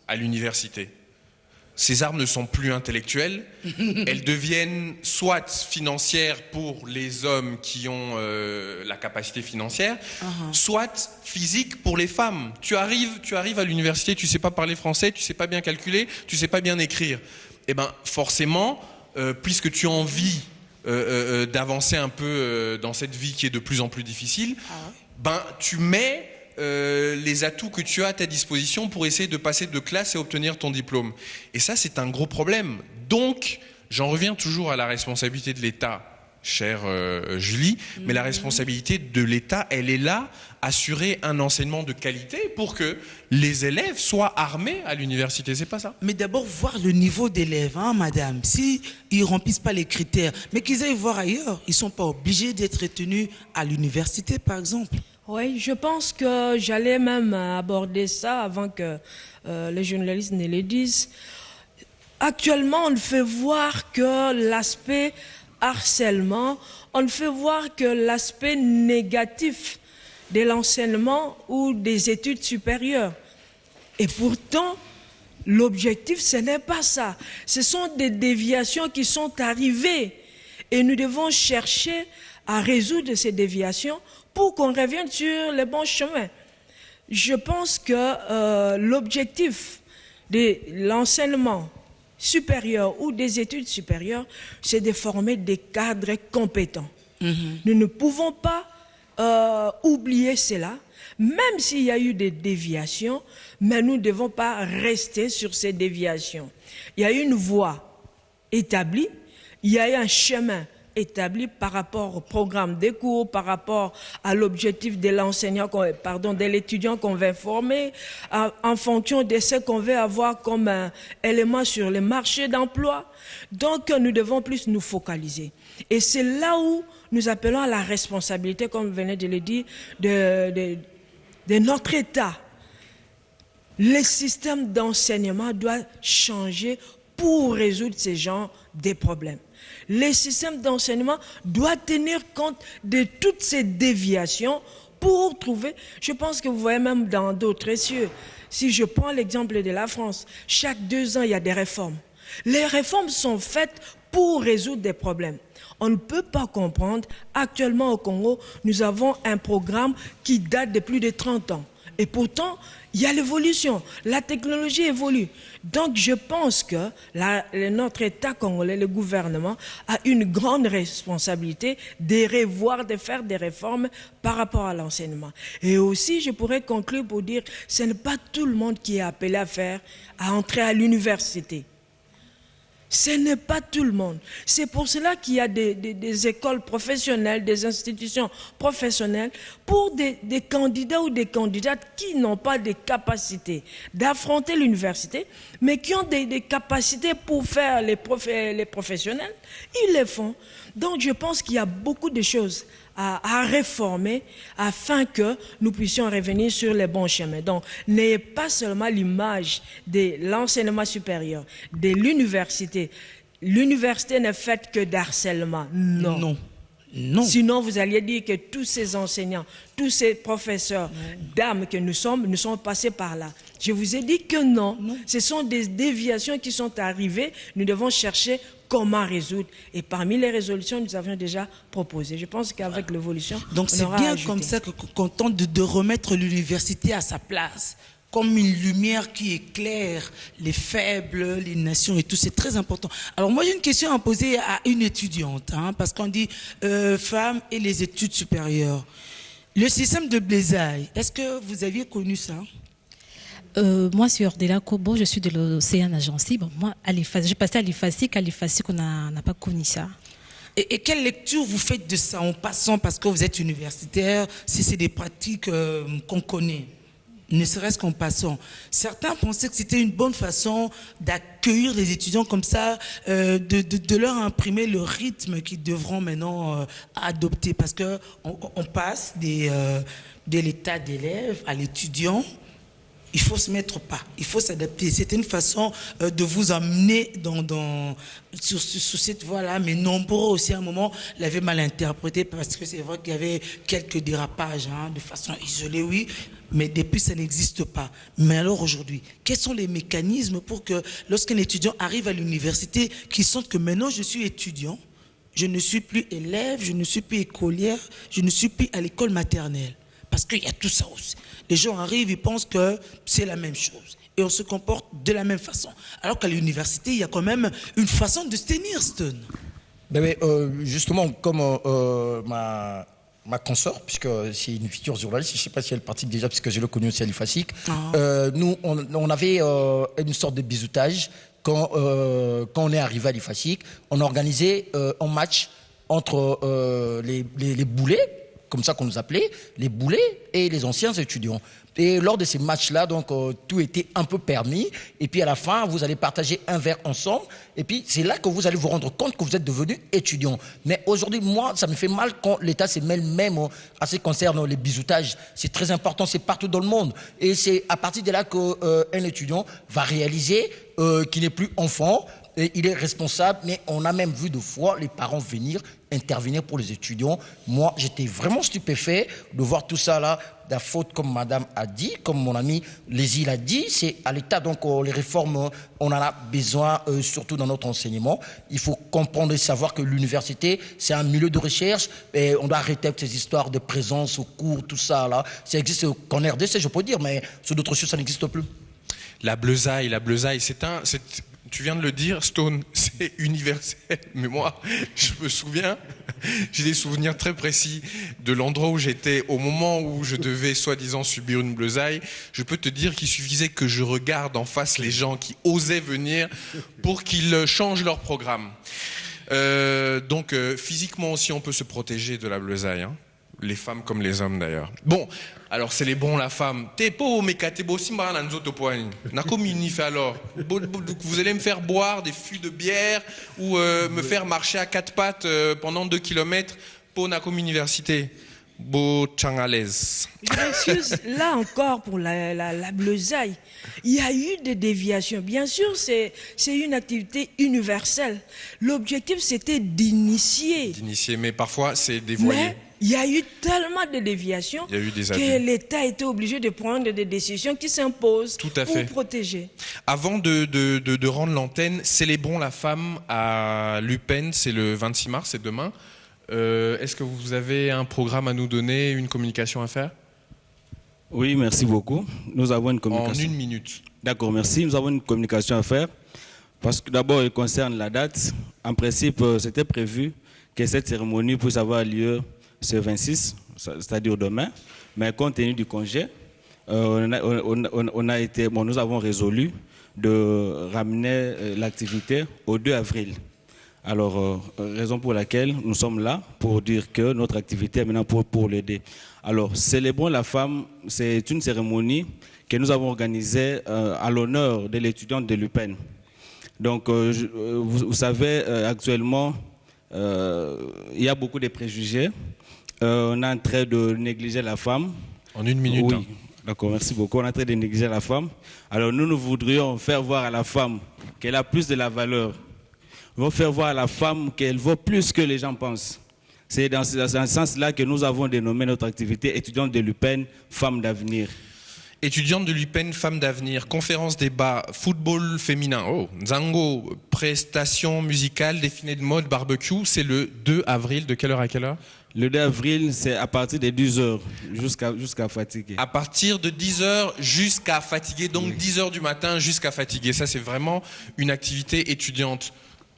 à l'université? Ces armes ne sont plus intellectuelles, elles deviennent soit financières pour les hommes qui ont la capacité financière, soit physiques pour les femmes. Tu arrives à l'université, tu sais pas parler français, tu sais pas bien calculer, tu sais pas bien écrire. Eh ben forcément, puisque tu as envie d'avancer un peu dans cette vie qui est de plus en plus difficile, ben tu mets les atouts que tu as à ta disposition pour essayer de passer de classe et obtenir ton diplôme. Et ça, c'est un gros problème. Donc, j'en reviens toujours à la responsabilité de l'État, chère Julie, mais la responsabilité de l'État, elle est là, assurer un enseignement de qualité pour que les élèves soient armés à l'université, c'est pas ça? Mais d'abord, voir le niveau d'élèves, hein, madame. S'ils ne remplissent pas les critères, mais qu'ils aillent voir ailleurs, ils ne sont pas obligés d'être retenus à l'université, par exemple. Oui, je pense que j'allais même aborder ça avant que les journalistes ne le disent. Actuellement, on ne fait voir que l'aspect harcèlement, on ne fait voir que l'aspect négatif de l'enseignement ou des études supérieures. Et pourtant, l'objectif, ce n'est pas ça. Ce sont des déviations qui sont arrivées et nous devons chercher à résoudre ces déviations pour qu'on revienne sur le bon chemin. Je pense que l'objectif de l'enseignement supérieur ou des études supérieures, c'est de former des cadres compétents. Nous ne pouvons pas oublier cela, même s'il y a eu des déviations, mais nous ne devons pas rester sur ces déviations. Il y a une voie établie, il y a un chemin établi par rapport au programme des cours, par rapport à l'objectif de l'enseignant, de l'étudiant qu'on veut former, en fonction de ce qu'on veut avoir comme élément sur le marché d'emploi. Donc, nous devons plus nous focaliser. Et c'est là où nous appelons à la responsabilité, comme vous venez de le dire, de notre État. Le système d'enseignement doit changer pour résoudre ces genres de problèmes. Le système d'enseignement doit tenir compte de toutes ces déviations pour trouver, je pense que vous voyez même dans d'autres cieux, si je prends l'exemple de la France, chaque 2 ans, il y a des réformes. Les réformes sont faites pour résoudre des problèmes. On ne peut pas comprendre, actuellement au Congo, nous avons un programme qui date de plus de 30 ans. Et pourtant, il y a l'évolution, la technologie évolue. Donc je pense que notre État congolais, le gouvernement, a une grande responsabilité de revoir, de faire des réformes par rapport à l'enseignement. Et aussi, je pourrais conclure pour dire, ce n'est pas tout le monde qui est appelé à entrer à l'université. Ce n'est pas tout le monde. C'est pour cela qu'il y a des écoles professionnelles, des institutions professionnelles pour des candidats ou des candidates qui n'ont pas de capacité d'affronter l'université, mais qui ont des capacités pour faire les professionnels. Ils le font. Donc je pense qu'il y a beaucoup de choses à réformer afin que nous puissions revenir sur les bons chemins. Donc, n'ayez pas seulement l'image de l'enseignement supérieur, de l'université. L'université n'est faite que d'harcèlement. Non. Non. Non. Sinon, vous alliez dire que tous ces enseignants, tous ces professeurs, dames que nous sommes passés par là. Je vous ai dit que non. Ce sont des déviations qui sont arrivées. Nous devons chercher comment résoudre. Et parmi les résolutions, nous avions déjà proposé. Je pense qu'avec l'évolution, donc c'est bien comme ça qu'on tente de remettre l'université à sa place, comme une lumière qui éclaire les faibles, les nations et tout. C'est très important. Alors moi, j'ai une question à poser à une étudiante, parce qu'on dit femmes et les études supérieures. Le système de Blaisaille, est-ce que vous aviez connu ça? Moi, c'est Ordela Kobo, je suis de l'Océan Agency. Bon, moi, j'ai passé à l'IFASIC, on n'a pas connu ça. Et quelle lecture vous faites de ça en passant, parce que vous êtes universitaire, si c'est des pratiques qu'on connaît, ne serait-ce qu'en passant. Certains pensaient que c'était une bonne façon d'accueillir les étudiants comme ça, de leur imprimer le rythme qu'ils devront maintenant adopter, parce qu'on passe de l'état d'élève à l'étudiant. Il faut se mettre pas, il faut s'adapter. C'était une façon de vous amener sur cette voie-là, mais nombreux aussi à un moment l'avaient mal interprété, parce que c'est vrai qu'il y avait quelques dérapages, de façon isolée, oui, mais depuis ça n'existe pas. Mais alors aujourd'hui, quels sont les mécanismes pour que lorsqu'un étudiant arrive à l'université, qu'il sente que maintenant je suis étudiant, je ne suis plus élève, je ne suis plus écolière, je ne suis plus à l'école maternelle? Parce qu'il y a tout ça aussi. Les gens arrivent, ils pensent que c'est la même chose. Et on se comporte de la même façon. Alors qu'à l'université, il y a quand même une façon de se tenir, Stone. Justement, comme ma consort, puisque c'est une future journaliste, je ne sais pas si elle pratique déjà, puisque je l'ai connue aussi à l'IFASIC, nous, on avait une sorte de bisoutage. Quand on est arrivé à l'IFASIC, on a organisé un match entre les boulets, comme ça qu'on nous appelait, les boulets et les anciens étudiants. Et lors de ces matchs-là, donc tout était un peu permis. Et puis à la fin, vous allez partager un verre ensemble. Et puis c'est là que vous allez vous rendre compte que vous êtes devenu étudiant. Mais aujourd'hui, moi, ça me fait mal quand l'État se mêle même à ce qui concerne les bisoutages. C'est très important, c'est partout dans le monde. Et c'est à partir de là qu'un étudiant va réaliser qu'il n'est plus enfant. Et il est responsable, mais on a même vu de fois les parents venir intervenir pour les étudiants. Moi, j'étais vraiment stupéfait de voir tout ça là. La faute, comme madame a dit, comme mon ami Lézy l'a dit, c'est à l'État. Donc les réformes, on en a besoin, surtout dans notre enseignement. Il faut comprendre et savoir que l'université, c'est un milieu de recherche. Et on doit arrêter avec ces histoires de présence au cours, tout ça là. Ça existe qu'en RDC, je peux dire, mais sur d'autres choses, ça n'existe plus. La Blaisaille, tu viens de le dire, Stone, c'est universel. Mais moi, je me souviens, j'ai des souvenirs très précis de l'endroit où j'étais au moment où je devais soi-disant subir une Blaisaille. Je peux te dire qu'il suffisait que je regarde en face les gens qui osaient venir pour qu'ils changent leur programme. Donc physiquement aussi, on peut se protéger de la bleusaille, hein. Les femmes comme les hommes d'ailleurs. Bon, alors c'est les bons la femme. T'es pas au mécaté beau si m'en anzo to point. N'a comme fait alors. Vous allez me faire boire des fûts de bière ou me faire marcher à quatre pattes pendant 2 kilomètres pour n'a comme université. Beau tchangalaise. Je m'excuse, là encore pour la bleusaille, il y a eu des déviations. Bien sûr, c'est une activité universelle. L'objectif, c'était d'initier. D'initier, mais parfois c'est dévoyé. Mais il y a eu tellement de déviations Il y a eu des abus. que l'État était obligé de prendre des décisions qui s'imposent Tout à fait. pour protéger. Avant de rendre l'antenne, célébrons la femme à l'UPEN, c'est le 26 mars, c'est demain. Est-ce que vous avez un programme à nous donner, une communication à faire? Oui, merci beaucoup. Nous avons une communication. En 1 minute. D'accord, merci. Nous avons une communication à faire. Parce que d'abord, il concerne la date. En principe, c'était prévu que cette cérémonie puisse avoir lieu ce 26, c'est-à-dire demain. Mais compte tenu du congé, nous avons résolu de ramener l'activité au 2 avril. Alors, raison pour laquelle nous sommes là, pour dire que notre activité est maintenant pour l'aider. Alors, célébrons la femme, c'est une cérémonie que nous avons organisée à l'honneur de l'étudiante de l'UPEN. Donc, vous savez, actuellement, il y a beaucoup de préjugés. On est en train de négliger la femme. En 1 minute. Oui, hein. d'accord, merci beaucoup. On est en train de négliger la femme. Alors, nous voudrions faire voir à la femme qu'elle a plus de la valeur. Nous voulons faire voir à la femme qu'elle vaut plus que les gens pensent. C'est dans ce sens-là que nous avons dénommé notre activité étudiante de l'UPEN, Femmes d'avenir. Étudiante de l'UPEN, femme d'avenir, conférence débat, football féminin, Nzango, prestation musicale, défilé de mode, barbecue, c'est le 2 avril, de quelle heure à quelle heure? Le 2 avril, c'est à partir de 10h jusqu'à fatiguer. À partir de 10h jusqu'à fatiguer, donc oui. 10h du matin jusqu'à fatiguer. Ça, c'est vraiment une activité étudiante.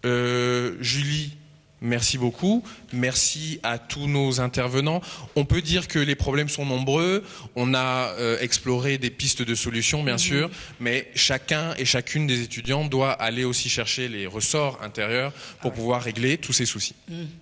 Julie, merci beaucoup. Merci à tous nos intervenants. On peut dire que les problèmes sont nombreux. On a exploré des pistes de solutions, bien sûr, mais chacun et chacune des étudiants doit aller aussi chercher les ressorts intérieurs pour pouvoir régler tous ces soucis.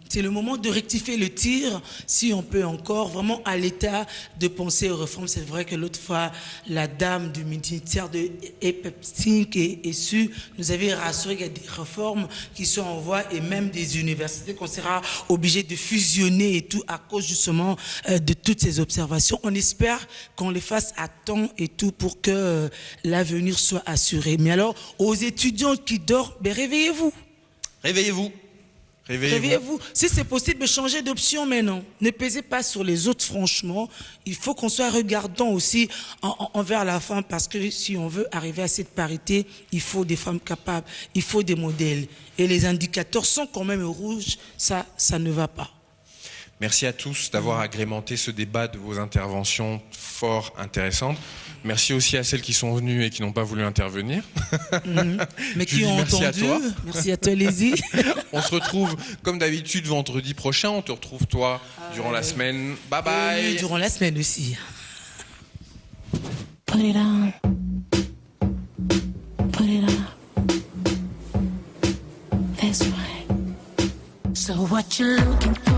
C'est le moment de rectifier le tir, si on peut encore, vraiment à l'État de penser aux réformes. C'est vrai que l'autre fois, la dame du ministère de Epepstink et SU nous avait rassuré qu'il y a des réformes qui sont en voie et même des universités qu'on sera obligé de fusionner et tout à cause justement de toutes ces observations. On espère qu'on les fasse à temps et tout pour que l'avenir soit assuré. Mais alors, aux étudiants qui dorment, ben réveillez-vous. Réveillez-vous. Réveillez-vous. Si c'est possible, changez d'option maintenant. Ne pesez pas sur les autres, franchement. Il faut qu'on soit regardant aussi envers la femme, parce que si on veut arriver à cette parité, il faut des femmes capables, il faut des modèles. Et les indicateurs sont quand même rouges, ça ne va pas. Merci à tous d'avoir agrémenté ce débat de vos interventions fort intéressantes. Merci aussi à celles qui sont venues et qui n'ont pas voulu intervenir. Mais qui ont entendu. À toi. Merci à toi, Lézy. On se retrouve, comme d'habitude, vendredi prochain. On te retrouve, toi, durant la semaine. Bye bye. Oui, durant la semaine aussi. Put it on. Put it on. That's right. So what you looking for?